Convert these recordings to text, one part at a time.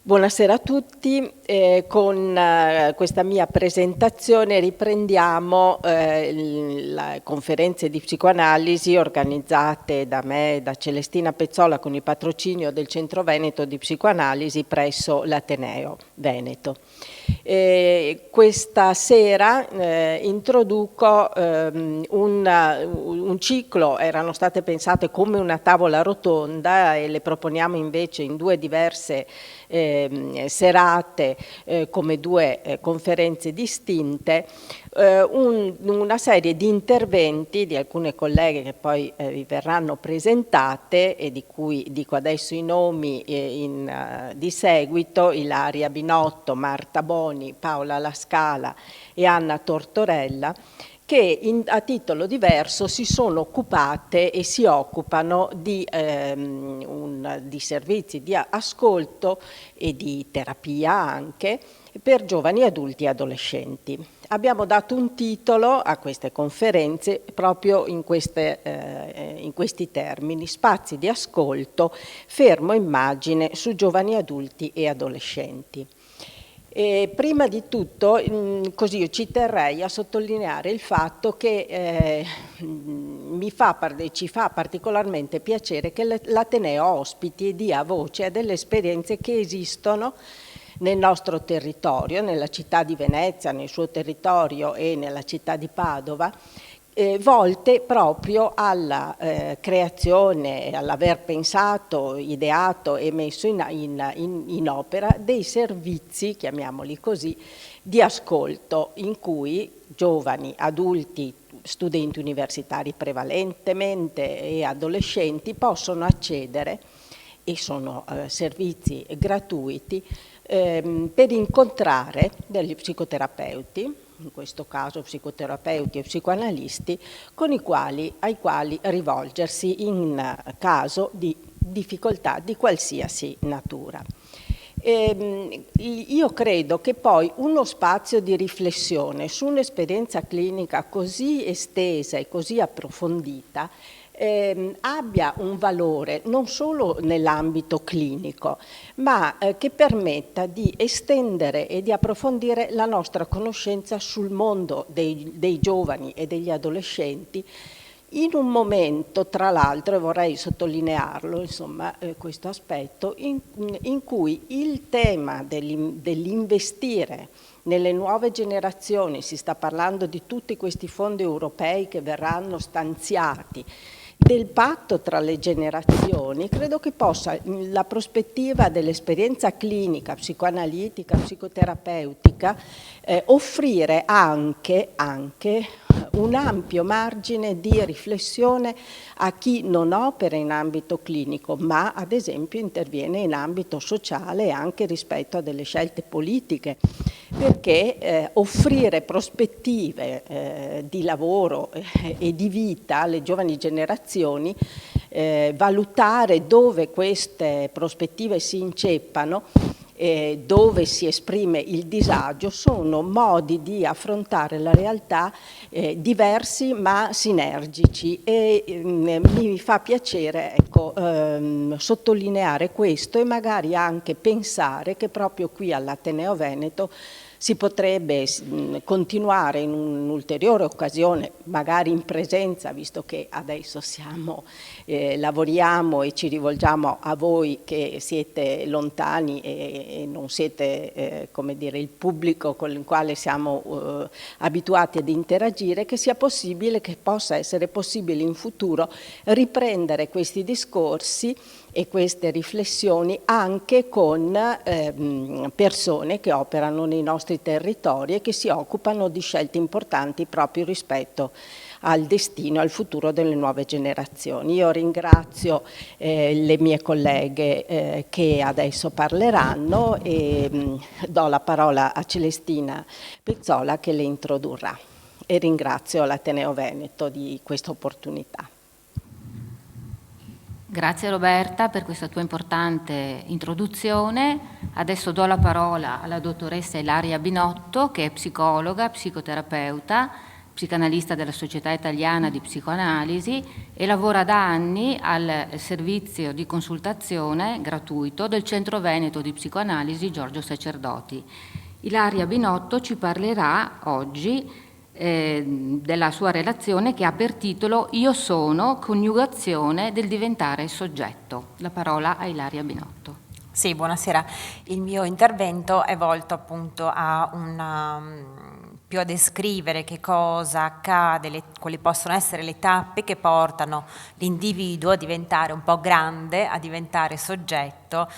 Buonasera a tutti, con questa mia presentazione riprendiamo le conferenze di psicoanalisi organizzate da me e da Celestina Pezzola con il patrocinio del Centro Veneto di Psicoanalisi presso l'Ateneo Veneto. Questa sera introduco un ciclo, erano state pensate come una tavola rotonda e le proponiamo invece in due diverse serate come due conferenze distinte, una serie di interventi di alcune colleghe che poi vi verranno presentate e di cui dico adesso i nomi di seguito: Ilaria Binotto, Marta Boni, Paola Lascala e Anna Tortorella, che a titolo diverso si sono occupate e si occupano di servizi di ascolto e di terapia anche per giovani adulti e adolescenti. Abbiamo dato un titolo a queste conferenze proprio in questi termini: spazi di ascolto, fermo immagine su giovani adulti e adolescenti. Prima di tutto, così io ci terrei a sottolineare il fatto che ci fa particolarmente piacere che l'Ateneo ospiti e dia voce a delle esperienze che esistono nel nostro territorio, nella città di Venezia, nel suo territorio e nella città di Padova, volte proprio alla creazione, all'aver pensato, ideato e messo in opera dei servizi, chiamiamoli così, di ascolto, in cui giovani, adulti, studenti universitari prevalentemente e adolescenti possono accedere, e sono servizi gratuiti, per incontrare degli psicoterapeuti, in questo caso psicoterapeuti e psicoanalisti, ai quali rivolgersi in caso di difficoltà di qualsiasi natura. Io credo che poi uno spazio di riflessione su un'esperienza clinica così estesa e così approfondita abbia un valore non solo nell'ambito clinico, ma che permetta di estendere e di approfondire la nostra conoscenza sul mondo dei giovani e degli adolescenti, in un momento, tra l'altro, e vorrei sottolinearlo, questo aspetto, in cui il tema dell'investire nelle nuove generazioni, si sta parlando di tutti questi fondi europei che verranno stanziati, del patto tra le generazioni, credo che possa, la prospettiva dell'esperienza clinica, psicoanalitica, psicoterapeutica, offrire anche un ampio margine di riflessione a chi non opera in ambito clinico, ma ad esempio interviene in ambito sociale anche rispetto a delle scelte politiche, perché offrire prospettive di lavoro e di vita alle giovani generazioni, valutare dove queste prospettive si inceppano, dove si esprime il disagio, sono modi di affrontare la realtà diversi ma sinergici, e mi fa piacere sottolineare questo, e magari anche pensare che proprio qui all'Ateneo Veneto si potrebbe continuare in un'ulteriore occasione, magari in presenza, visto che adesso lavoriamo e ci rivolgiamo a voi che siete lontani e non siete come dire, il pubblico con il quale siamo abituati ad interagire, che possa essere possibile in futuro riprendere questi discorsi e queste riflessioni anche con persone che operano nei nostri territori e che si occupano di scelte importanti proprio rispetto al destino, al futuro delle nuove generazioni. Io ringrazio le mie colleghe che adesso parleranno e do la parola a Celestina Pezzola che le introdurrà, e ringrazio l'Ateneo Veneto di questa opportunità. Grazie Roberta per questa tua importante introduzione. Adesso do la parola alla dottoressa Ilaria Binotto, che è psicologa, psicoterapeuta, psicanalista della Società Italiana di Psicoanalisi e lavora da anni al servizio di consultazione gratuito del Centro Veneto di Psicoanalisi Giorgio Sacerdoti. Ilaria Binotto ci parlerà oggi della sua relazione che ha per titolo Io sono, coniugazione del diventare soggetto. La parola a Ilaria Binotto. Sì, buonasera. Il mio intervento è volto appunto più a descrivere che cosa accade, quali possono essere le tappe che portano l'individuo a diventare un po' grande, a diventare soggetto,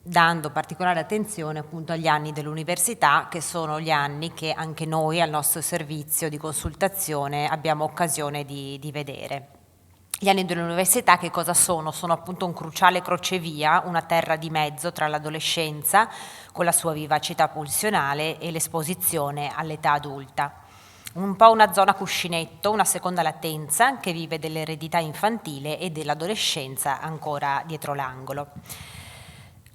dando particolare attenzione appunto agli anni dell'università, che sono gli anni che anche noi al nostro servizio di consultazione abbiamo occasione di vedere. Gli anni dell'università che cosa sono? Sono appunto un cruciale crocevia, una terra di mezzo tra l'adolescenza, con la sua vivacità pulsionale, e l'esposizione all'età adulta. Un po' una zona cuscinetto, una seconda latenza che vive dell'eredità infantile e dell'adolescenza ancora dietro l'angolo.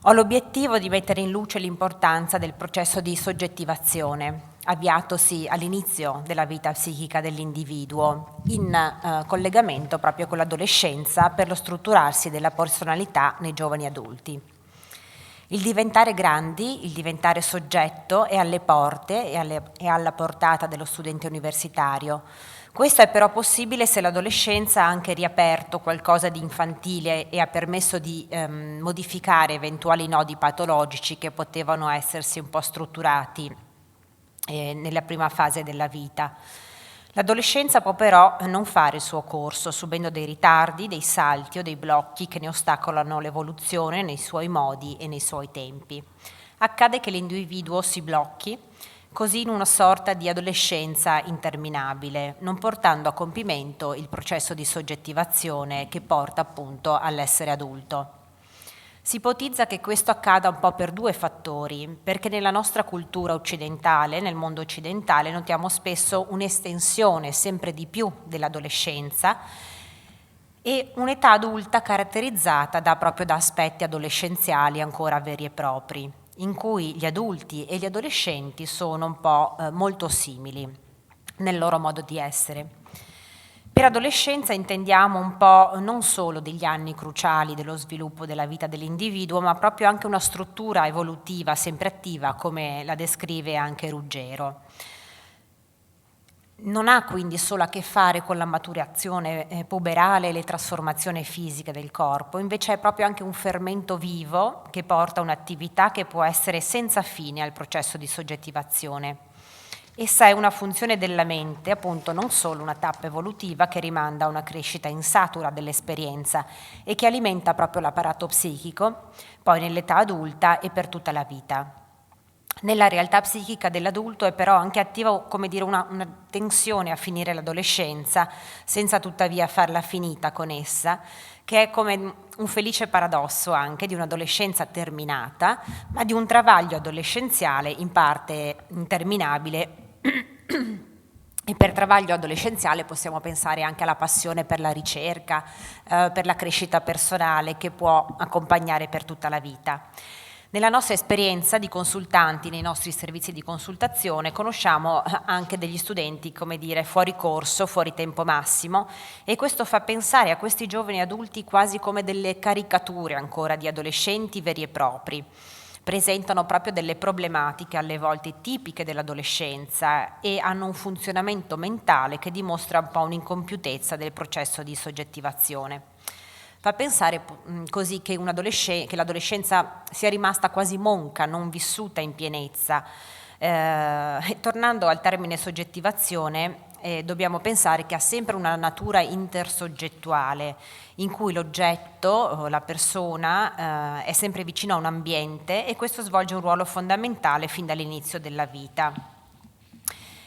Ho l'obiettivo di mettere in luce l'importanza del processo di soggettivazione, avviatosi all'inizio della vita psichica dell'individuo, in collegamento proprio con l'adolescenza per lo strutturarsi della personalità nei giovani adulti. Il diventare grandi, il diventare soggetto è alle porte e alla portata dello studente universitario. Questo è però possibile se l'adolescenza ha anche riaperto qualcosa di infantile e ha permesso di modificare eventuali nodi patologici che potevano essersi un po' strutturati nella prima fase della vita. L'adolescenza può però non fare il suo corso, subendo dei ritardi, dei salti o dei blocchi che ne ostacolano l'evoluzione nei suoi modi e nei suoi tempi. Accade che l'individuo si blocchi così in una sorta di adolescenza interminabile, non portando a compimento il processo di soggettivazione che porta appunto all'essere adulto. Si ipotizza che questo accada un po' per due fattori, perché nella nostra cultura occidentale, nel mondo occidentale, notiamo spesso un'estensione sempre di più dell'adolescenza e un'età adulta caratterizzata proprio da aspetti adolescenziali ancora veri e propri, in cui gli adulti e gli adolescenti sono un po' molto simili nel loro modo di essere. Per adolescenza intendiamo un po' non solo degli anni cruciali dello sviluppo della vita dell'individuo, ma proprio anche una struttura evolutiva sempre attiva, come la descrive anche Ruggero. Non ha quindi solo a che fare con la maturazione puberale e le trasformazioni fisiche del corpo, invece è proprio anche un fermento vivo che porta a un'attività che può essere senza fine al processo di soggettivazione. Essa è una funzione della mente, appunto non solo una tappa evolutiva che rimanda a una crescita insatura dell'esperienza e che alimenta proprio l'apparato psichico, poi nell'età adulta e per tutta la vita. Nella realtà psichica dell'adulto è però anche attiva, come dire, una tensione a finire l'adolescenza, senza tuttavia farla finita con essa, che è come un felice paradosso anche di un'adolescenza terminata, ma di un travaglio adolescenziale in parte interminabile. E per travaglio adolescenziale possiamo pensare anche alla passione per la ricerca, per la crescita personale che può accompagnare per tutta la vita. Nella nostra esperienza di consultanti, nei nostri servizi di consultazione, conosciamo anche degli studenti, come dire, fuori corso, fuori tempo massimo, e questo fa pensare a questi giovani adulti quasi come delle caricature ancora di adolescenti veri e propri. Presentano proprio delle problematiche alle volte tipiche dell'adolescenza e hanno un funzionamento mentale che dimostra un po' un'incompiutezza del processo di soggettivazione. Fa pensare così che l'adolescenza sia rimasta quasi monca, non vissuta in pienezza. Tornando al termine soggettivazione, dobbiamo pensare che ha sempre una natura intersoggettuale, in cui l'oggetto, la persona, è sempre vicino a un ambiente e questo svolge un ruolo fondamentale fin dall'inizio della vita.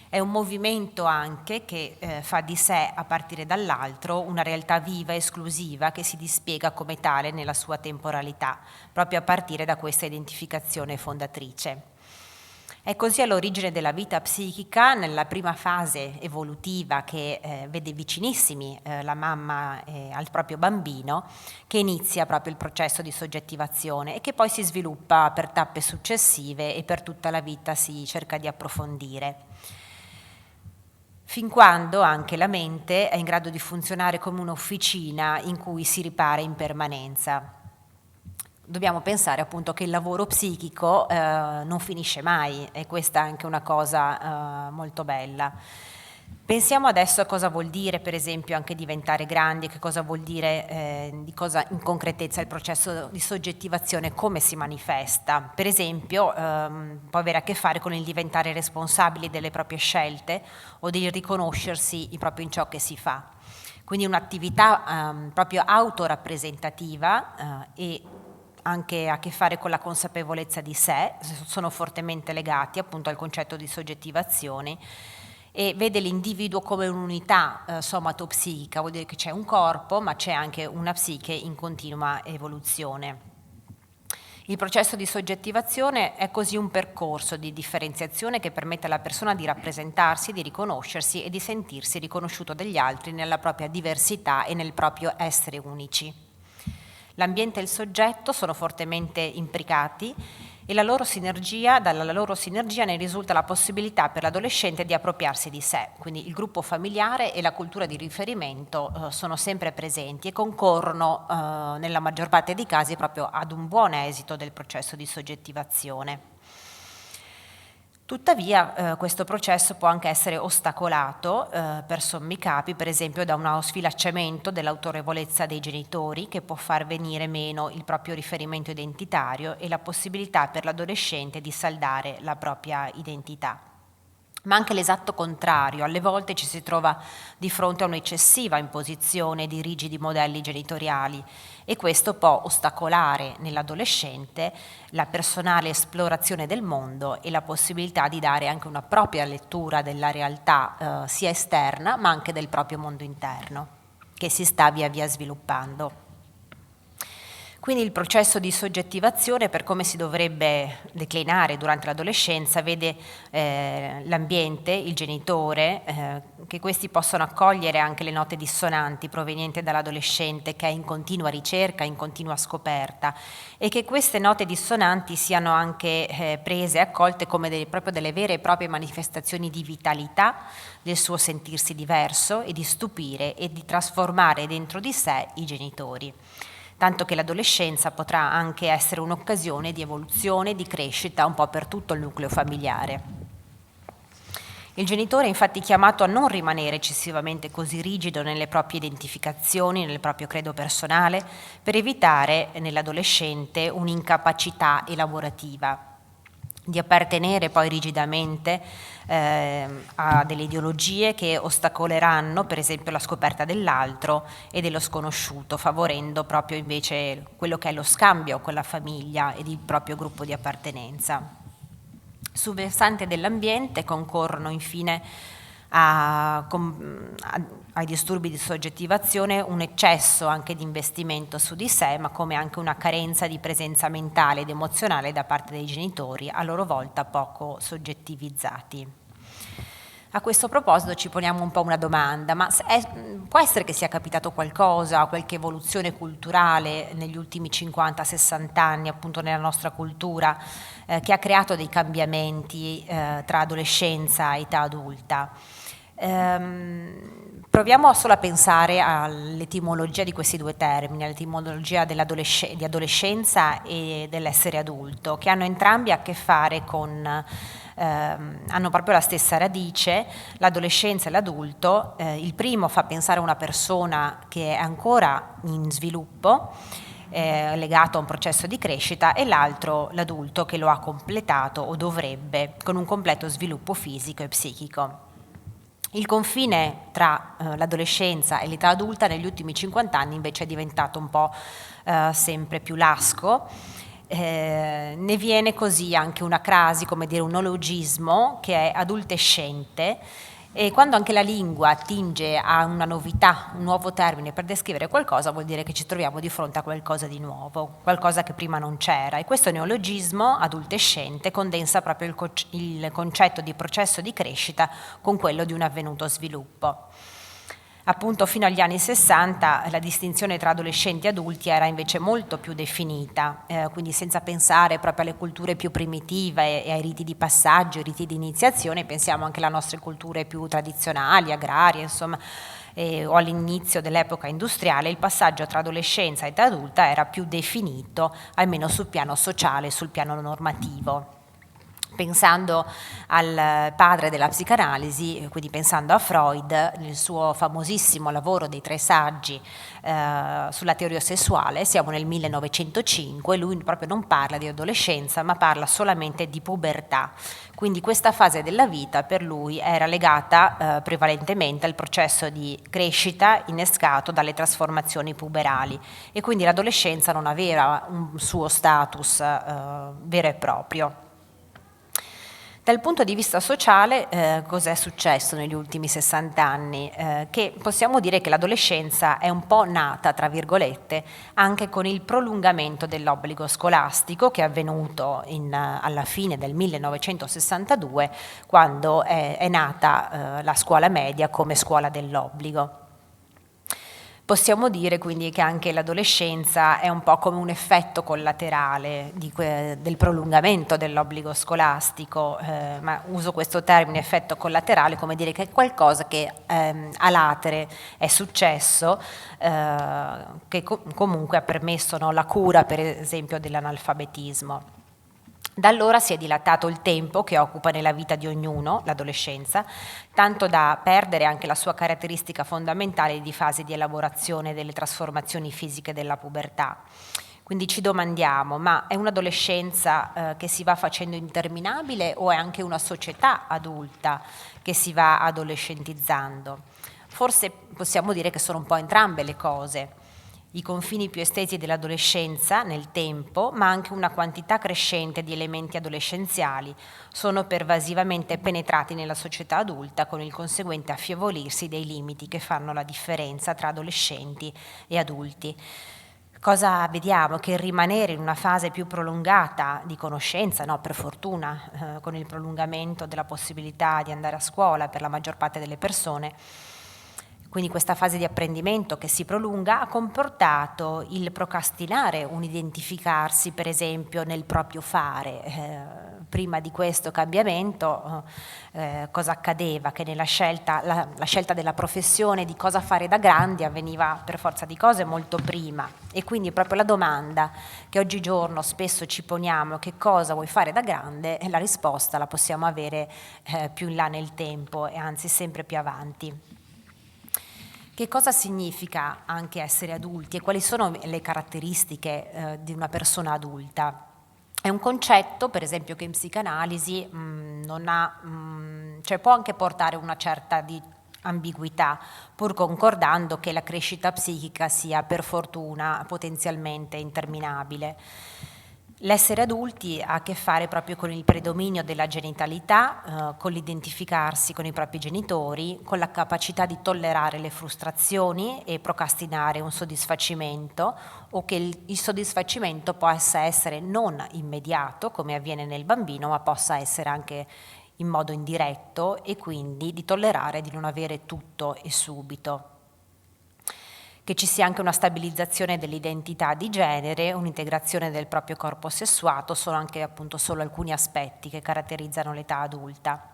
È un movimento anche che fa di sé, a partire dall'altro, una realtà viva e esclusiva che si dispiega come tale nella sua temporalità, proprio a partire da questa identificazione fondatrice. È così all'origine della vita psichica, nella prima fase evolutiva che vede vicinissimi la mamma al proprio bambino, che inizia proprio il processo di soggettivazione e che poi si sviluppa per tappe successive e per tutta la vita si cerca di approfondire. fin quando anche la mente è in grado di funzionare come un'officina in cui si ripara in permanenza. Dobbiamo pensare appunto che il lavoro psichico non finisce mai, e questa è anche una cosa molto bella. Pensiamo adesso a cosa vuol dire, per esempio, anche diventare grandi, che cosa vuol dire di cosa in concretezza il processo di soggettivazione, come si manifesta. Per esempio, può avere a che fare con il diventare responsabili delle proprie scelte o del riconoscersi proprio in ciò che si fa. Quindi un'attività proprio autorappresentativa e anche a che fare con la consapevolezza di sé, sono fortemente legati appunto al concetto di soggettivazione, e vede l'individuo come un'unità somatopsichica, vuol dire che c'è un corpo ma c'è anche una psiche in continua evoluzione. Il processo di soggettivazione è così un percorso di differenziazione che permette alla persona di rappresentarsi, di riconoscersi e di sentirsi riconosciuto dagli altri nella propria diversità e nel proprio essere unici. L'ambiente e il soggetto sono fortemente implicati e dalla loro sinergia ne risulta la possibilità per l'adolescente di appropriarsi di sé. Quindi il gruppo familiare e la cultura di riferimento sono sempre presenti e concorrono nella maggior parte dei casi proprio ad un buon esito del processo di soggettivazione. Tuttavia questo processo può anche essere ostacolato per sommi capi, per esempio da uno sfilacciamento dell'autorevolezza dei genitori, che può far venire meno il proprio riferimento identitario e la possibilità per l'adolescente di saldare la propria identità. Ma anche l'esatto contrario, alle volte ci si trova di fronte a un'eccessiva imposizione di rigidi modelli genitoriali, e questo può ostacolare nell'adolescente la personale esplorazione del mondo e la possibilità di dare anche una propria lettura della realtà sia esterna ma anche del proprio mondo interno, che si sta via via sviluppando. Quindi il processo di soggettivazione, per come si dovrebbe declinare durante l'adolescenza, vede l'ambiente, il genitore, che questi possono accogliere anche le note dissonanti provenienti dall'adolescente che è in continua ricerca, in continua scoperta, e che queste note dissonanti siano anche prese e accolte come proprio delle vere e proprie manifestazioni di vitalità del suo sentirsi diverso e di stupire e di trasformare dentro di sé i genitori. Tanto che l'adolescenza potrà anche essere un'occasione di evoluzione, di crescita un po' per tutto il nucleo familiare. Il genitore è infatti chiamato a non rimanere eccessivamente così rigido nelle proprie identificazioni, nel proprio credo personale, per evitare nell'adolescente un'incapacità elaborativa, di appartenere poi rigidamente a delle ideologie che ostacoleranno per esempio la scoperta dell'altro e dello sconosciuto, favorendo proprio invece quello che è lo scambio con la famiglia ed il proprio gruppo di appartenenza. Sul versante dell'ambiente concorrono infine ai disturbi di soggettivazione un eccesso anche di investimento su di sé, ma come anche una carenza di presenza mentale ed emozionale da parte dei genitori, a loro volta poco soggettivizzati. A questo proposito ci poniamo un po' una domanda, ma può essere che sia capitato qualcosa, qualche evoluzione culturale negli ultimi 50-60 anni appunto nella nostra cultura che ha creato dei cambiamenti tra adolescenza e età adulta? Proviamo solo a pensare all'etimologia di questi due termini, all'etimologia di adolescenza e dell'essere adulto, che hanno entrambi a che fare con hanno proprio la stessa radice, l'adolescenza e l'adulto. Il primo fa pensare a una persona che è ancora in sviluppo, legato a un processo di crescita, e l'altro l'adulto che lo ha completato o dovrebbe, con un completo sviluppo fisico e psichico. Il confine tra l'adolescenza e l'età adulta negli ultimi 50 anni invece è diventato un po' sempre più lasco. Ne viene così anche una crasi, come dire un neologismo, che è adultescente, e quando anche la lingua attinge a una novità, un nuovo termine per descrivere qualcosa, vuol dire che ci troviamo di fronte a qualcosa di nuovo, qualcosa che prima non c'era, e questo neologismo adultescente condensa proprio il concetto di processo di crescita con quello di un avvenuto sviluppo. Appunto fino agli anni 60 la distinzione tra adolescenti e adulti era invece molto più definita, quindi senza pensare proprio alle culture più primitive e ai riti di passaggio, ai riti di iniziazione, pensiamo anche alle nostre culture più tradizionali, agrarie, insomma, o all'inizio dell'epoca industriale, il passaggio tra adolescenza ed età adulta era più definito, almeno sul piano sociale, sul piano normativo. Pensando al padre della psicanalisi, quindi pensando a Freud, nel suo famosissimo lavoro dei 3 saggi sulla teoria sessuale, siamo nel 1905, lui proprio non parla di adolescenza, ma parla solamente di pubertà. Quindi questa fase della vita per lui era legata prevalentemente al processo di crescita innescato dalle trasformazioni puberali e quindi l'adolescenza non aveva un suo status vero e proprio. Dal punto di vista sociale, cos'è successo negli ultimi 60 anni? Che possiamo dire che l'adolescenza è un po' nata, tra virgolette, anche con il prolungamento dell'obbligo scolastico che è avvenuto alla fine del 1962, quando è nata la scuola media come scuola dell'obbligo. Possiamo dire quindi che anche l'adolescenza è un po' come un effetto collaterale del prolungamento dell'obbligo scolastico, ma uso questo termine effetto collaterale come dire che è qualcosa che a latere è successo, che comunque ha permesso la cura per esempio dell'analfabetismo. Da allora si è dilatato il tempo che occupa nella vita di ognuno, l'adolescenza, tanto da perdere anche la sua caratteristica fondamentale di fase di elaborazione delle trasformazioni fisiche della pubertà. Quindi ci domandiamo, ma è un'adolescenza che si va facendo interminabile o è anche una società adulta che si va adolescentizzando? Forse possiamo dire che sono un po' entrambe le cose. I confini più estesi dell'adolescenza nel tempo, ma anche una quantità crescente di elementi adolescenziali sono pervasivamente penetrati nella società adulta con il conseguente affievolirsi dei limiti che fanno la differenza tra adolescenti e adulti. Cosa vediamo? Che rimanere in una fase più prolungata di conoscenza, no, per fortuna, con il prolungamento della possibilità di andare a scuola per la maggior parte delle persone, quindi questa fase di apprendimento che si prolunga ha comportato il procrastinare, un identificarsi per esempio nel proprio fare. Prima di questo cambiamento cosa accadeva? Che nella scelta, la scelta della professione di cosa fare da grandi avveniva per forza di cose molto prima e quindi proprio la domanda che oggigiorno spesso ci poniamo, che cosa vuoi fare da grande, la risposta la possiamo avere più in là nel tempo e anzi sempre più avanti. Che cosa significa anche essere adulti e quali sono le caratteristiche di una persona adulta? È un concetto, per esempio, che in psicanalisi può anche portare una certa di ambiguità, pur concordando che la crescita psichica sia per fortuna potenzialmente interminabile. L'essere adulti ha a che fare proprio con il predominio della genitalità, con l'identificarsi con i propri genitori, con la capacità di tollerare le frustrazioni e procrastinare un soddisfacimento o che il soddisfacimento possa essere non immediato come avviene nel bambino, ma possa essere anche in modo indiretto e quindi di tollerare di non avere tutto e subito. Che ci sia anche una stabilizzazione dell'identità di genere, un'integrazione del proprio corpo sessuato, sono anche appunto solo alcuni aspetti che caratterizzano l'età adulta.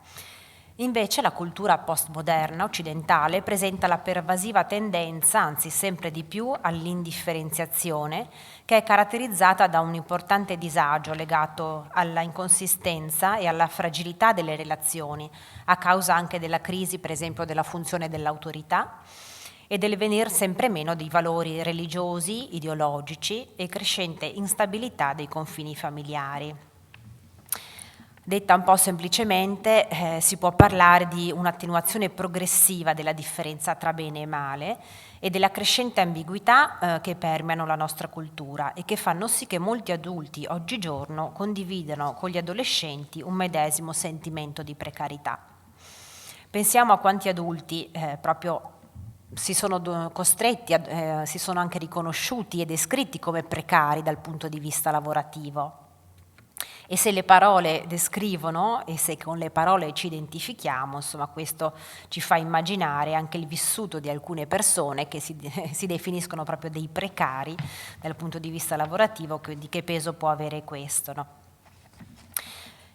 Invece la cultura postmoderna occidentale presenta la pervasiva tendenza, anzi sempre di più, all'indifferenziazione, che è caratterizzata da un importante disagio legato alla inconsistenza e alla fragilità delle relazioni, a causa anche della crisi, per esempio, della funzione dell'autorità, e del venir sempre meno dei valori religiosi, ideologici e crescente instabilità dei confini familiari. Detta un po' semplicemente, si può parlare di un'attenuazione progressiva della differenza tra bene e male e della crescente ambiguità che permeano la nostra cultura e che fanno sì che molti adulti oggigiorno condividano con gli adolescenti un medesimo sentimento di precarietà. Pensiamo a quanti adulti proprio si sono costretti, si sono anche riconosciuti e descritti come precari dal punto di vista lavorativo E se le parole descrivono e se con le parole ci identifichiamo, insomma questo ci fa immaginare anche il vissuto di alcune persone che si definiscono proprio dei precari dal punto di vista lavorativo, di che peso può avere questo, no?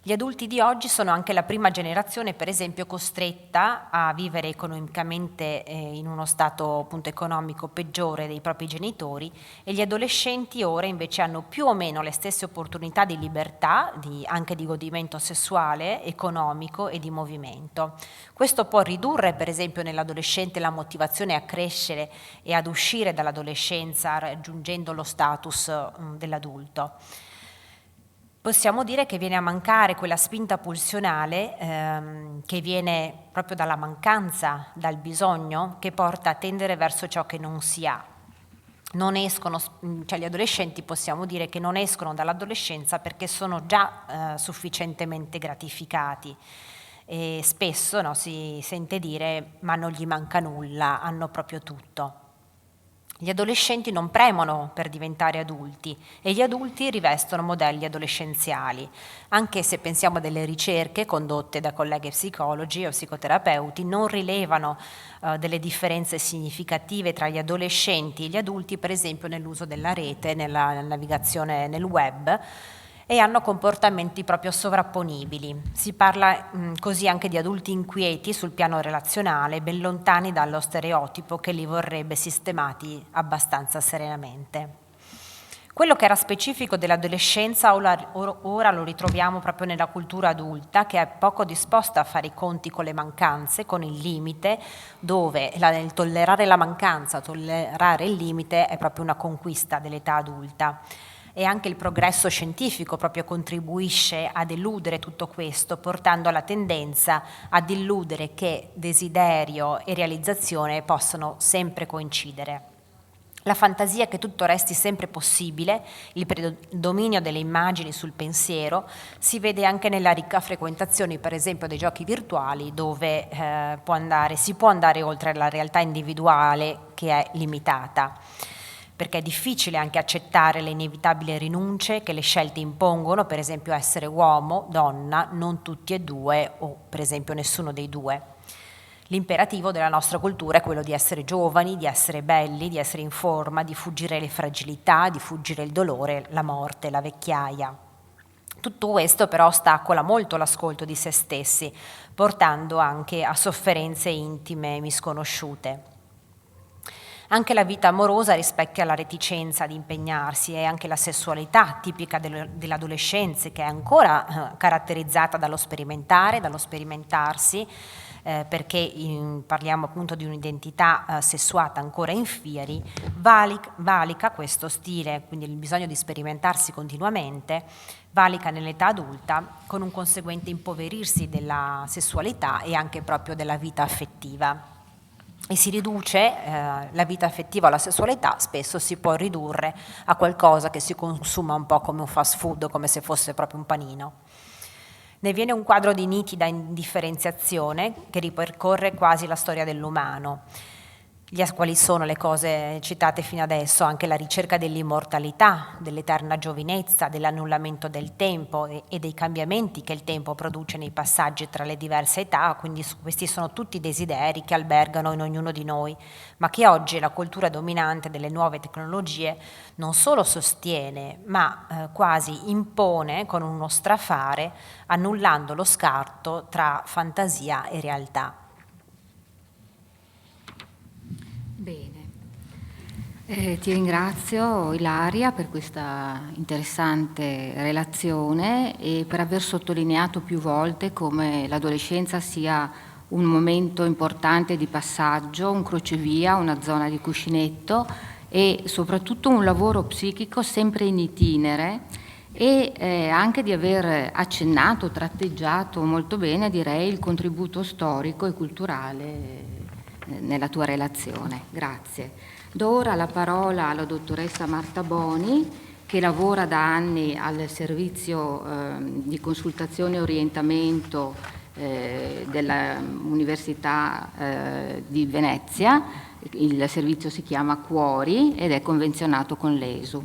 Gli adulti di oggi sono anche la prima generazione, per esempio, costretta a vivere economicamente in uno stato appunto economico peggiore dei propri genitori, e gli adolescenti ora invece hanno più o meno le stesse opportunità di libertà, anche di godimento sessuale, economico e di movimento. Questo può ridurre, per esempio, nell'adolescente la motivazione a crescere e ad uscire dall'adolescenza raggiungendo lo status dell'adulto. Possiamo dire che viene a mancare quella spinta pulsionale che viene proprio dalla mancanza, dal bisogno, che porta a tendere verso ciò che non si ha. Non escono, cioè gli adolescenti possiamo dire che non escono dall'adolescenza perché sono già sufficientemente gratificati, e spesso, no, si sente dire ma non gli manca nulla, hanno proprio tutto. Gli adolescenti non premono per diventare adulti e gli adulti rivestono modelli adolescenziali, anche se pensiamo a delle ricerche condotte da colleghi psicologi o psicoterapeuti, non rilevano delle differenze significative tra gli adolescenti e gli adulti, per esempio nell'uso della rete, nella navigazione nel web, e hanno comportamenti proprio sovrapponibili. Si parla così anche di adulti inquieti sul piano relazionale, ben lontani dallo stereotipo che li vorrebbe sistemati abbastanza serenamente. Quello che era specifico dell'adolescenza ora lo ritroviamo proprio nella cultura adulta, che è poco disposta a fare i conti con le mancanze, con il limite, dove il tollerare la mancanza, tollerare il limite è proprio una conquista dell'età adulta. E anche il progresso scientifico proprio contribuisce ad eludere tutto questo, portando alla tendenza ad illudere che desiderio e realizzazione possano sempre coincidere. La fantasia che tutto resti sempre possibile, il predominio delle immagini sul pensiero, si vede anche nella ricca frequentazione, per esempio, dei giochi virtuali, dove si può andare oltre la realtà individuale che è limitata, perché è difficile anche accettare le inevitabili rinunce che le scelte impongono, per esempio essere uomo, donna, non tutti e due, o per esempio nessuno dei due. L'imperativo della nostra cultura è quello di essere giovani, di essere belli, di essere in forma, di fuggire le fragilità, di fuggire il dolore, la morte, la vecchiaia. Tutto questo però ostacola molto l'ascolto di se stessi, portando anche a sofferenze intime misconosciute. Anche la vita amorosa rispecchia la reticenza di impegnarsi, e anche la sessualità tipica dell'adolescenza, che è ancora caratterizzata dallo sperimentare, dallo sperimentarsi, perché parliamo appunto di un'identità sessuata ancora in fieri, valica questo stile, quindi il bisogno di sperimentarsi continuamente, valica nell'età adulta, con un conseguente impoverirsi della sessualità e anche proprio della vita affettiva. E si riduce la vita affettiva alla sessualità, spesso si può ridurre a qualcosa che si consuma un po' come un fast food, come se fosse proprio un panino. Ne viene un quadro di nitida indifferenziazione che ripercorre quasi la storia dell'umano. Quali sono le cose citate fino adesso? Anche la ricerca dell'immortalità, dell'eterna giovinezza, dell'annullamento del tempo e dei cambiamenti che il tempo produce nei passaggi tra le diverse età, quindi questi sono tutti desideri che albergano in ognuno di noi, ma che oggi la cultura dominante delle nuove tecnologie non solo sostiene, ma quasi impone con uno strafare, annullando lo scarto tra fantasia e realtà. Bene, ti ringrazio Ilaria per questa interessante relazione e per aver sottolineato più volte come l'adolescenza sia un momento importante di passaggio, un crocevia, una zona di cuscinetto e soprattutto un lavoro psichico sempre in itinere, e anche di aver accennato, tratteggiato molto bene, direi, il contributo storico e culturale nella tua relazione. Grazie. Do ora la parola alla dottoressa Marta Boni, che lavora da anni al servizio di consultazione e orientamento dell'Università di Venezia. Il servizio si chiama Cuori ed è convenzionato con l'ESU.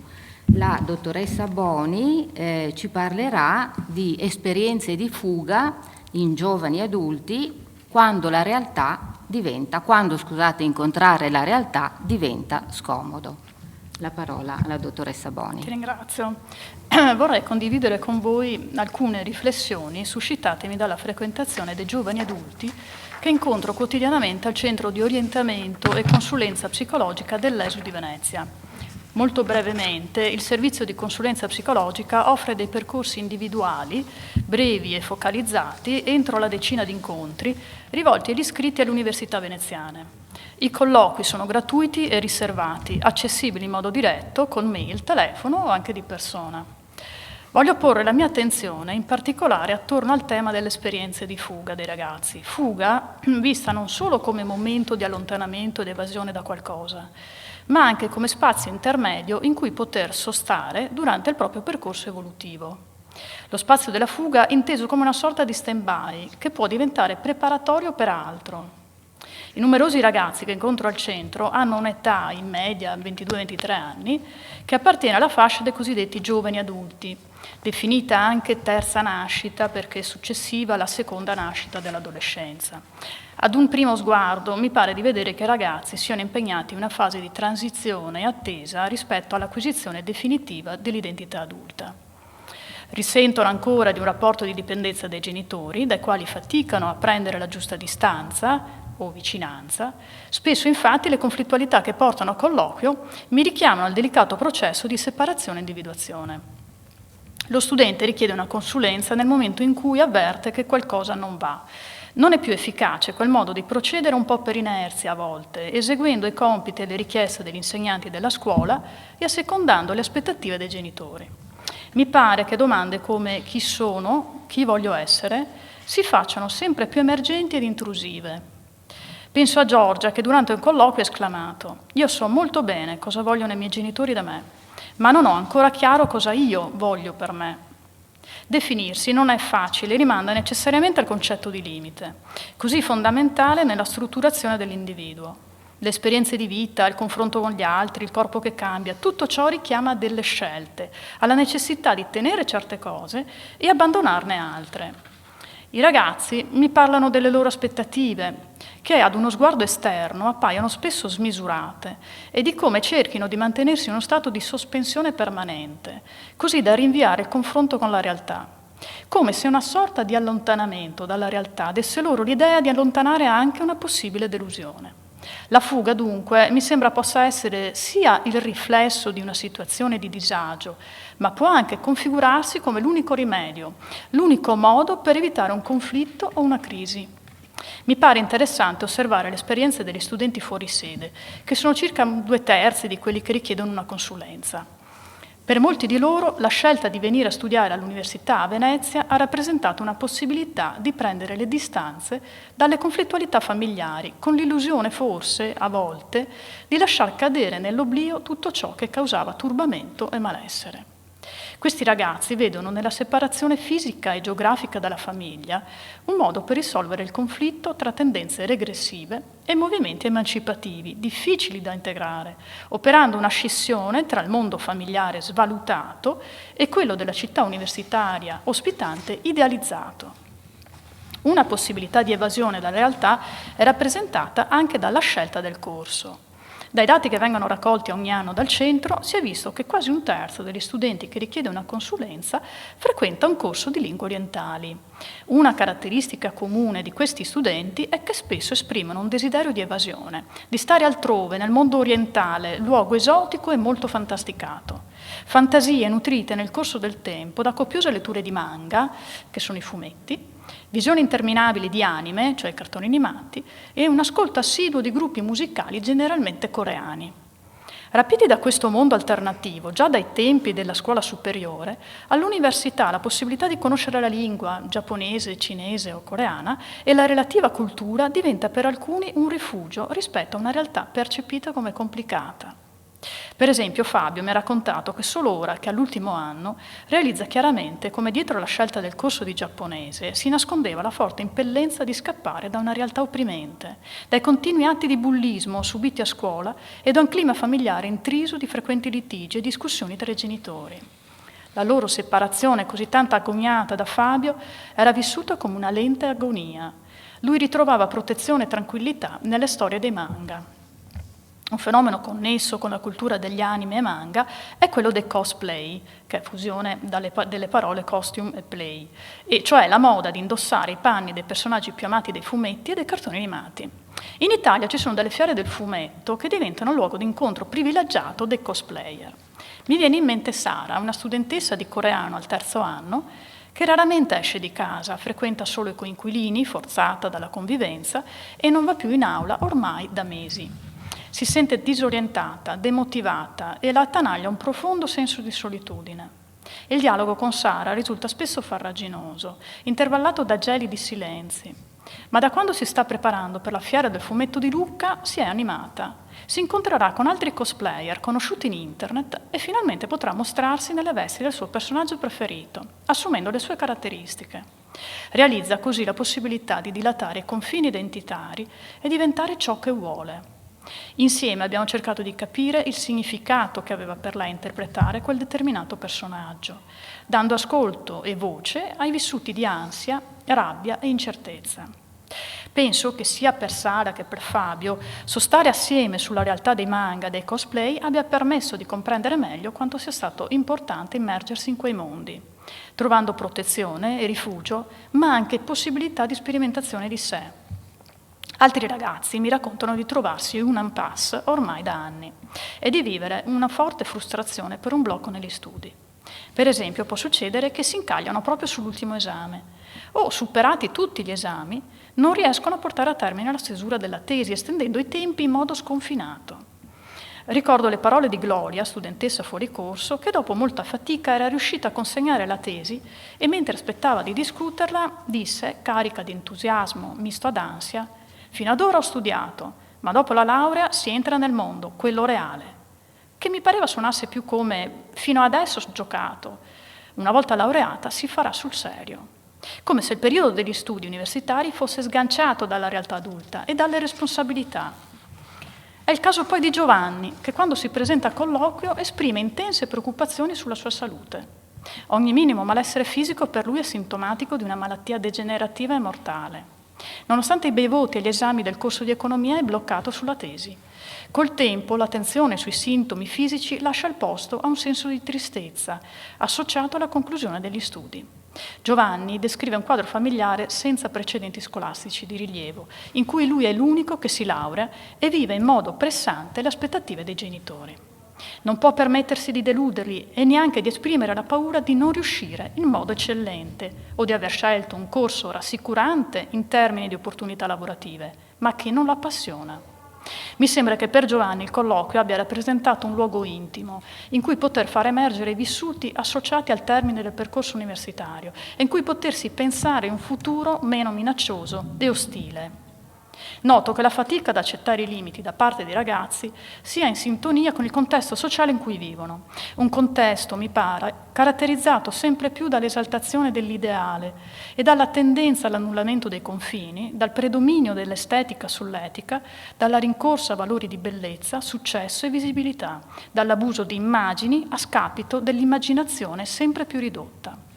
La dottoressa Boni ci parlerà di esperienze di fuga in giovani adulti quando incontrare la realtà diventa scomodo. La parola alla dottoressa Boni. Ti ringrazio. Vorrei condividere con voi alcune riflessioni suscitatemi dalla frequentazione dei giovani adulti che incontro quotidianamente al Centro di Orientamento e Consulenza Psicologica dell'ESU di Venezia. Molto brevemente, il servizio di consulenza psicologica offre dei percorsi individuali, brevi e focalizzati, entro la decina di incontri, rivolti agli iscritti alle università veneziane. I colloqui sono gratuiti e riservati, accessibili in modo diretto, con mail, telefono o anche di persona. Voglio porre la mia attenzione in particolare attorno al tema delle esperienze di fuga dei ragazzi. Fuga vista non solo come momento di allontanamento ed evasione da qualcosa, ma anche come spazio intermedio in cui poter sostare durante il proprio percorso evolutivo. Lo spazio della fuga inteso come una sorta di stand-by che può diventare preparatorio per altro. I numerosi ragazzi che incontro al centro hanno un'età in media 22-23 anni che appartiene alla fascia dei cosiddetti giovani adulti, definita anche terza nascita perché è successiva alla seconda nascita dell'adolescenza. Ad un primo sguardo mi pare di vedere che i ragazzi siano impegnati in una fase di transizione e attesa rispetto all'acquisizione definitiva dell'identità adulta. Risentono ancora di un rapporto di dipendenza dai genitori, dai quali faticano a prendere la giusta distanza o vicinanza. Spesso infatti le conflittualità che portano a colloquio mi richiamano al delicato processo di separazione e individuazione. Lo studente richiede una consulenza nel momento in cui avverte che qualcosa non va. Non è più efficace quel modo di procedere un po' per inerzia a volte, eseguendo i compiti e le richieste degli insegnanti della scuola e assecondando le aspettative dei genitori. Mi pare che domande come chi sono, chi voglio essere, si facciano sempre più emergenti ed intrusive. Penso a Giorgia che durante un colloquio ha esclamato: «Io so molto bene cosa vogliono i miei genitori da me, ma non ho ancora chiaro cosa io voglio per me». Definirsi non è facile e rimanda necessariamente al concetto di limite, così fondamentale nella strutturazione dell'individuo. Le esperienze di vita, il confronto con gli altri, il corpo che cambia, tutto ciò richiama delle scelte, alla necessità di tenere certe cose e abbandonarne altre. I ragazzi mi parlano delle loro aspettative, che ad uno sguardo esterno appaiono spesso smisurate, e di come cerchino di mantenersi in uno stato di sospensione permanente, così da rinviare il confronto con la realtà, come se una sorta di allontanamento dalla realtà desse loro l'idea di allontanare anche una possibile delusione. La fuga, dunque, mi sembra possa essere sia il riflesso di una situazione di disagio, ma può anche configurarsi come l'unico rimedio, l'unico modo per evitare un conflitto o una crisi. Mi pare interessante osservare le esperienze degli studenti fuori sede, che sono circa 2/3 di quelli che richiedono una consulenza. Per molti di loro la scelta di venire a studiare all'università a Venezia ha rappresentato una possibilità di prendere le distanze dalle conflittualità familiari, con l'illusione forse, a volte, di lasciar cadere nell'oblio tutto ciò che causava turbamento e malessere. Questi ragazzi vedono nella separazione fisica e geografica dalla famiglia un modo per risolvere il conflitto tra tendenze regressive e movimenti emancipativi, difficili da integrare, operando una scissione tra il mondo familiare svalutato e quello della città universitaria ospitante idealizzato. Una possibilità di evasione dalla realtà è rappresentata anche dalla scelta del corso. Dai dati che vengono raccolti ogni anno dal centro si è visto che quasi 1/3 degli studenti che richiede una consulenza frequenta un corso di lingue orientali. Una caratteristica comune di questi studenti è che spesso esprimono un desiderio di evasione, di stare altrove, nel mondo orientale, luogo esotico e molto fantasticato. Fantasie nutrite nel corso del tempo da copiose letture di manga, che sono i fumetti, visioni interminabili di anime, cioè cartoni animati, e un ascolto assiduo di gruppi musicali generalmente coreani. Rapiti da questo mondo alternativo, già dai tempi della scuola superiore, all'università la possibilità di conoscere la lingua giapponese, cinese o coreana e la relativa cultura diventa per alcuni un rifugio rispetto a una realtà percepita come complicata. Per esempio Fabio mi ha raccontato che solo ora che all'ultimo anno realizza chiaramente come dietro la scelta del corso di giapponese si nascondeva la forte impellenza di scappare da una realtà opprimente, dai continui atti di bullismo subiti a scuola e da un clima familiare intriso di frequenti litigi e discussioni tra i genitori. La loro separazione, così tanto agognata da Fabio, era vissuta come una lenta agonia. Lui ritrovava protezione e tranquillità nelle storie dei manga. Un fenomeno connesso con la cultura degli anime e manga è quello del cosplay, che è fusione delle parole costume e play, e cioè la moda di indossare i panni dei personaggi più amati dei fumetti e dei cartoni animati. In Italia ci sono delle fiere del fumetto che diventano luogo di incontro privilegiato dei cosplayer. Mi viene in mente Sara, una studentessa di coreano al 3º anno, che raramente esce di casa, frequenta solo i coinquilini, forzata dalla convivenza, e non va più in aula ormai da mesi. Si sente disorientata, demotivata e la attanaglia un profondo senso di solitudine. Il dialogo con Sara risulta spesso farraginoso, intervallato da gelidi silenzi. Ma da quando si sta preparando per la fiera del fumetto di Lucca si è animata. Si incontrerà con altri cosplayer conosciuti in internet e finalmente potrà mostrarsi nelle vesti del suo personaggio preferito, assumendo le sue caratteristiche. Realizza così la possibilità di dilatare i confini identitari e diventare ciò che vuole. Insieme abbiamo cercato di capire il significato che aveva per lei interpretare quel determinato personaggio, dando ascolto e voce ai vissuti di ansia, rabbia e incertezza. Penso che sia per Sara che per Fabio sostare assieme sulla realtà dei manga e dei cosplay abbia permesso di comprendere meglio quanto sia stato importante immergersi in quei mondi, trovando protezione e rifugio, ma anche possibilità di sperimentazione di sé. Altri ragazzi mi raccontano di trovarsi in un impasse ormai da anni e di vivere una forte frustrazione per un blocco negli studi. Per esempio può succedere che si incagliano proprio sull'ultimo esame o, superati tutti gli esami, non riescono a portare a termine la stesura della tesi, estendendo i tempi in modo sconfinato. Ricordo le parole di Gloria, studentessa fuori corso, che dopo molta fatica era riuscita a consegnare la tesi e mentre aspettava di discuterla disse, carica di entusiasmo misto ad ansia: «Fino ad ora ho studiato, ma dopo la laurea si entra nel mondo, quello reale», che mi pareva suonasse più come «fino adesso ho giocato, una volta laureata si farà sul serio», come se il periodo degli studi universitari fosse sganciato dalla realtà adulta e dalle responsabilità. È il caso poi di Giovanni, che quando si presenta a colloquio esprime intense preoccupazioni sulla sua salute. Ogni minimo malessere fisico per lui è sintomatico di una malattia degenerativa e mortale. Nonostante i bei voti agli esami del corso di economia è bloccato sulla tesi. Col tempo l'attenzione sui sintomi fisici lascia il posto a un senso di tristezza, associato alla conclusione degli studi. Giovanni descrive un quadro familiare senza precedenti scolastici di rilievo, in cui lui è l'unico che si laurea e vive in modo pressante le aspettative dei genitori. Non può permettersi di deluderli e neanche di esprimere la paura di non riuscire in modo eccellente o di aver scelto un corso rassicurante in termini di opportunità lavorative, ma che non lo appassiona. Mi sembra che per Giovanni il colloquio abbia rappresentato un luogo intimo in cui poter far emergere i vissuti associati al termine del percorso universitario e in cui potersi pensare un futuro meno minaccioso e ostile. Noto che la fatica ad accettare i limiti da parte dei ragazzi sia in sintonia con il contesto sociale in cui vivono. Un contesto, mi pare, caratterizzato sempre più dall'esaltazione dell'ideale e dalla tendenza all'annullamento dei confini, dal predominio dell'estetica sull'etica, dalla rincorsa a valori di bellezza, successo e visibilità, dall'abuso di immagini a scapito dell'immaginazione sempre più ridotta.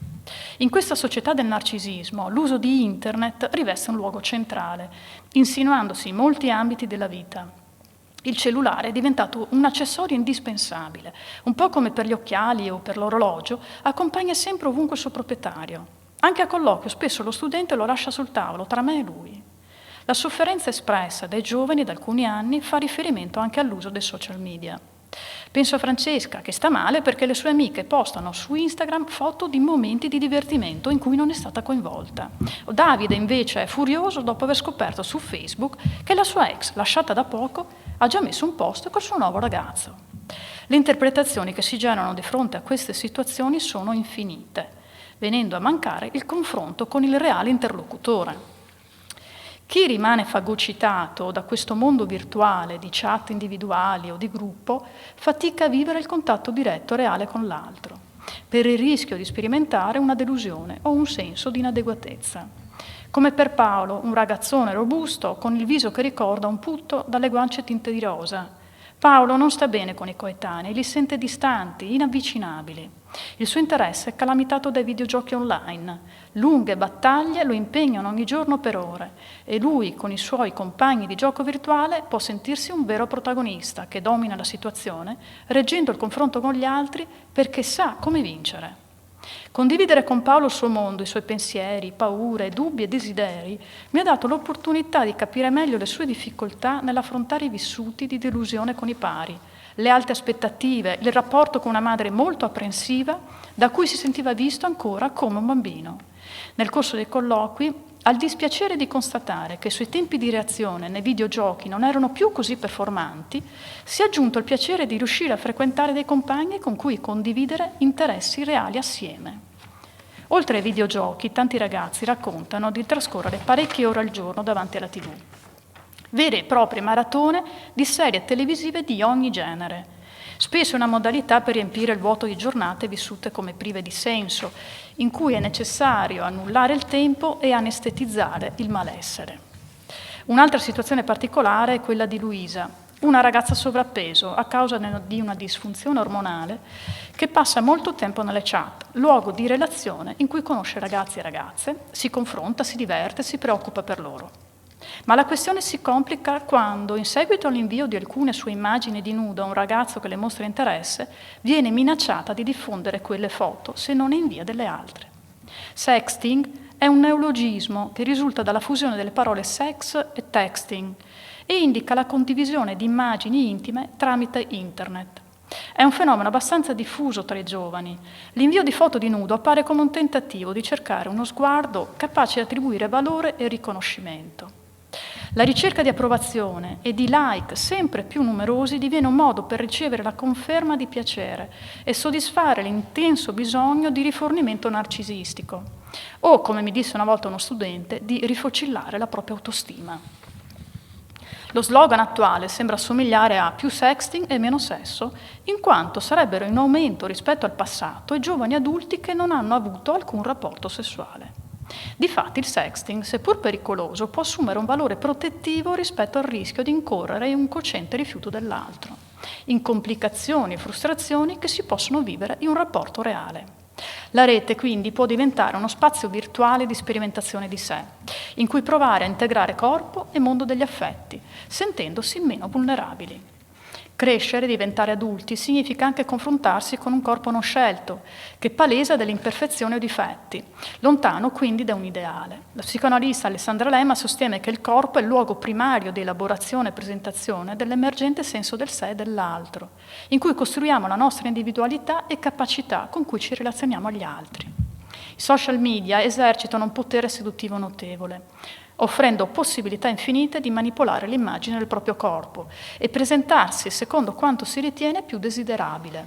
In questa società del narcisismo, l'uso di Internet riveste un luogo centrale, insinuandosi in molti ambiti della vita. Il cellulare è diventato un accessorio indispensabile, un po' come per gli occhiali o per l'orologio, accompagna sempre ovunque il suo proprietario. Anche a colloquio spesso lo studente lo lascia sul tavolo, tra me e lui. La sofferenza espressa dai giovani da alcuni anni fa riferimento anche all'uso dei social media. Penso a Francesca, che sta male perché le sue amiche postano su Instagram foto di momenti di divertimento in cui non è stata coinvolta. Davide invece è furioso dopo aver scoperto su Facebook che la sua ex, lasciata da poco, ha già messo un post col suo nuovo ragazzo. Le interpretazioni che si generano di fronte a queste situazioni sono infinite, venendo a mancare il confronto con il reale interlocutore. Chi rimane fagocitato da questo mondo virtuale di chat individuali o di gruppo fatica a vivere il contatto diretto reale con l'altro, per il rischio di sperimentare una delusione o un senso di inadeguatezza. Come per Paolo, un ragazzone robusto con il viso che ricorda un putto dalle guance tinte di rosa. Paolo non sta bene con i coetanei, li sente distanti, inavvicinabili. Il suo interesse è calamitato dai videogiochi online. Lunghe battaglie lo impegnano ogni giorno per ore e lui, con i suoi compagni di gioco virtuale, può sentirsi un vero protagonista che domina la situazione, reggendo il confronto con gli altri perché sa come vincere. Condividere con Paolo il suo mondo, i suoi pensieri, paure, dubbi e desideri mi ha dato l'opportunità di capire meglio le sue difficoltà nell'affrontare i vissuti di delusione con i pari, le alte aspettative, il rapporto con una madre molto apprensiva da cui si sentiva visto ancora come un bambino. Nel corso dei colloqui, al dispiacere di constatare che i suoi tempi di reazione nei videogiochi non erano più così performanti, si è aggiunto il piacere di riuscire a frequentare dei compagni con cui condividere interessi reali assieme. Oltre ai videogiochi, tanti ragazzi raccontano di trascorrere parecchie ore al giorno davanti alla TV. Vere e proprie maratone di serie televisive di ogni genere. Spesso è una modalità per riempire il vuoto di giornate vissute come prive di senso, in cui è necessario annullare il tempo e anestetizzare il malessere. Un'altra situazione particolare è quella di Luisa, una ragazza sovrappeso a causa di una disfunzione ormonale che passa molto tempo nelle chat, luogo di relazione in cui conosce ragazzi e ragazze, si confronta, si diverte, si preoccupa per loro. Ma la questione si complica quando, in seguito all'invio di alcune sue immagini di nudo a un ragazzo che le mostra interesse, viene minacciata di diffondere quelle foto se non ne invia delle altre. Sexting è un neologismo che risulta dalla fusione delle parole sex e texting e indica la condivisione di immagini intime tramite internet. È un fenomeno abbastanza diffuso tra i giovani. L'invio di foto di nudo appare come un tentativo di cercare uno sguardo capace di attribuire valore e riconoscimento. La ricerca di approvazione e di like sempre più numerosi diviene un modo per ricevere la conferma di piacere e soddisfare l'intenso bisogno di rifornimento narcisistico, o, come mi disse una volta uno studente, di rifocillare la propria autostima. Lo slogan attuale sembra somigliare a più sexting e meno sesso, in quanto sarebbero in aumento rispetto al passato i giovani adulti che non hanno avuto alcun rapporto sessuale. Difatti il sexting, seppur pericoloso, può assumere un valore protettivo rispetto al rischio di incorrere in un cocente rifiuto dell'altro, in complicazioni e frustrazioni che si possono vivere in un rapporto reale. La rete quindi può diventare uno spazio virtuale di sperimentazione di sé, in cui provare a integrare corpo e mondo degli affetti, sentendosi meno vulnerabili. Crescere e diventare adulti significa anche confrontarsi con un corpo non scelto, che palesa delle imperfezioni o difetti, lontano quindi da un ideale. La psicoanalista Alessandra Lemma sostiene che il corpo è il luogo primario di elaborazione e presentazione dell'emergente senso del sé e dell'altro, in cui costruiamo la nostra individualità e capacità con cui ci relazioniamo agli altri. I social media esercitano un potere seduttivo notevole, offrendo possibilità infinite di manipolare l'immagine del proprio corpo e presentarsi secondo quanto si ritiene più desiderabile.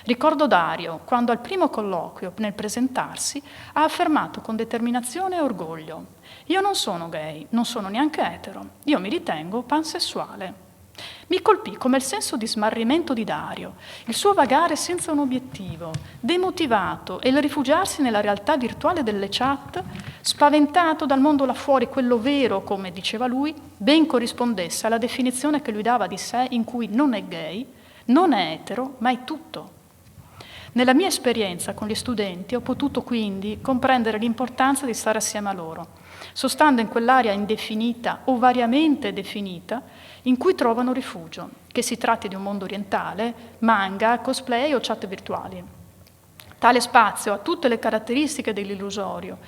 Ricordo Dario, quando al primo colloquio, nel presentarsi, ha affermato con determinazione e orgoglio: «Io non sono gay, non sono neanche etero, io mi ritengo pansessuale». Mi colpì come il senso di smarrimento di Dario, il suo vagare senza un obiettivo, demotivato, e il rifugiarsi nella realtà virtuale delle chat, spaventato dal mondo là fuori, quello vero, come diceva lui, ben corrispondesse alla definizione che lui dava di sé, in cui non è gay, non è etero, ma è tutto. Nella mia esperienza con gli studenti ho potuto quindi comprendere l'importanza di stare assieme a loro, sostando in quell'area indefinita o variamente definita in cui trovano rifugio, che si tratti di un mondo orientale, manga, cosplay o chat virtuali. Tale spazio ha tutte le caratteristiche dell'illusorio,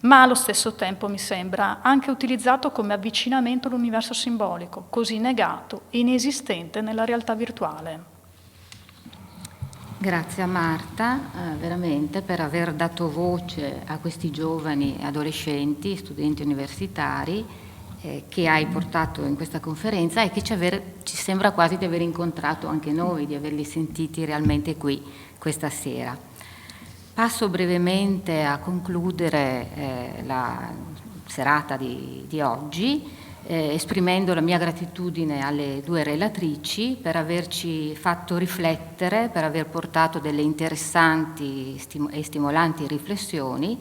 ma allo stesso tempo mi sembra anche utilizzato come avvicinamento all'universo simbolico, così negato e inesistente nella realtà virtuale. Grazie a Marta, veramente, per aver dato voce a questi giovani adolescenti, studenti universitari, che hai portato in questa conferenza e che ci sembra quasi di aver incontrato anche noi, di averli sentiti realmente qui questa sera. Passo brevemente a concludere serata di oggi, esprimendo la mia gratitudine alle due relatrici per averci fatto riflettere, per aver portato delle interessanti e stimolanti riflessioni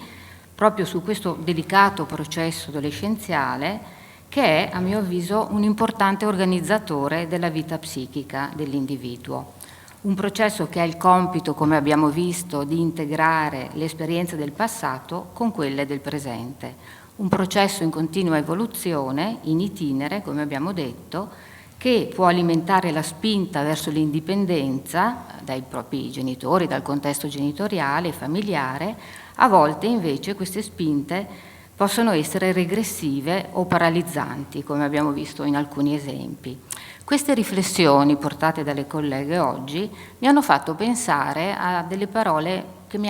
proprio su questo delicato processo adolescenziale che è, a mio avviso, un importante organizzatore della vita psichica dell'individuo. Un processo che ha il compito, come abbiamo visto, di integrare le esperienze del passato con quelle del presente. Un processo in continua evoluzione, in itinere, come abbiamo detto, che può alimentare la spinta verso l'indipendenza dai propri genitori, dal contesto genitoriale e familiare. A volte invece queste spinte possono essere regressive o paralizzanti, come abbiamo visto in alcuni esempi. Queste riflessioni portate dalle colleghe oggi mi hanno fatto pensare a delle parole che mi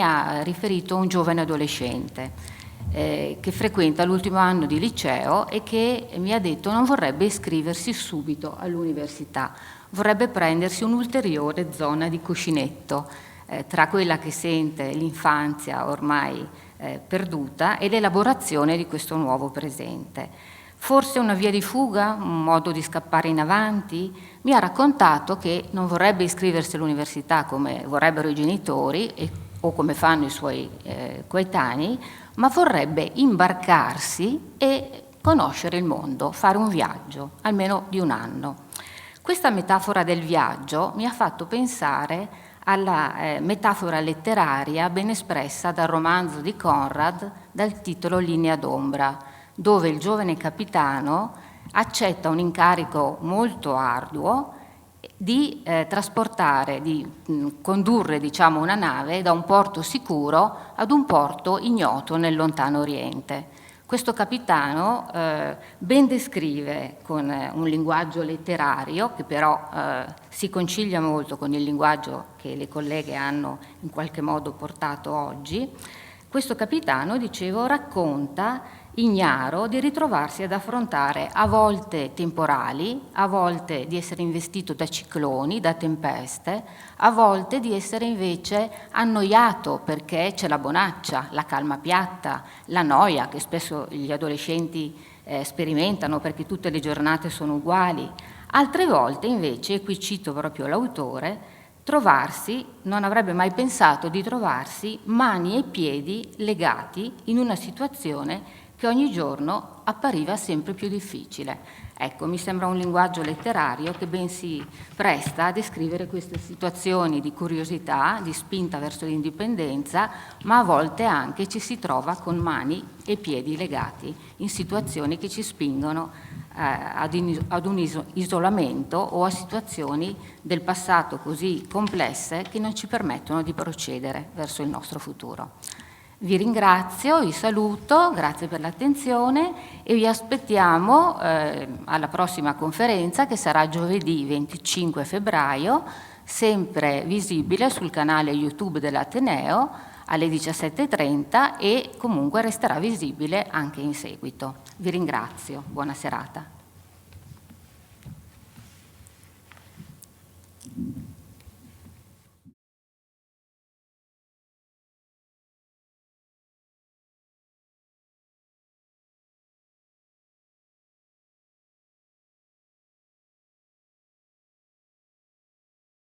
ha riferito un giovane adolescente che frequenta l'ultimo anno di liceo e che mi ha detto non vorrebbe iscriversi subito all'università, vorrebbe prendersi un'ulteriore zona di cuscinetto tra quella che sente l'infanzia ormai perduta e l'elaborazione di questo nuovo presente. Forse una via di fuga, un modo di scappare in avanti? Mi ha raccontato che non vorrebbe iscriversi all'università come vorrebbero i genitori o come fanno i suoi coetanei, ma vorrebbe imbarcarsi e conoscere il mondo, fare un viaggio, almeno di un anno. Questa metafora del viaggio mi ha fatto pensare alla metafora letteraria ben espressa dal romanzo di Conrad dal titolo Linea d'ombra, dove il giovane capitano accetta un incarico molto arduo di trasportare, di condurre una nave da un porto sicuro ad un porto ignoto nel lontano Oriente. Questo capitano ben descrive con un linguaggio letterario che però si concilia molto con il linguaggio che le colleghe hanno in qualche modo portato oggi. Questo capitano, dicevo, racconta ignaro di ritrovarsi ad affrontare a volte temporali, a volte di essere investito da cicloni, da tempeste, a volte di essere invece annoiato perché c'è la bonaccia, la calma piatta, la noia che spesso gli adolescenti sperimentano perché tutte le giornate sono uguali. Altre volte invece, e qui cito proprio l'autore, non avrebbe mai pensato di trovarsi mani e piedi legati in una situazione che ogni giorno appariva sempre più difficile. Ecco, mi sembra un linguaggio letterario che ben si presta a descrivere queste situazioni di curiosità, di spinta verso l'indipendenza, ma a volte anche ci si trova con mani e piedi legati in situazioni che ci spingono ad un isolamento o a situazioni del passato così complesse che non ci permettono di procedere verso il nostro futuro. Vi ringrazio, vi saluto, grazie per l'attenzione e vi aspettiamo alla prossima conferenza che sarà giovedì 25 febbraio, sempre visibile sul canale YouTube dell'Ateneo alle 17:30 e comunque resterà visibile anche in seguito. Vi ringrazio, buona serata.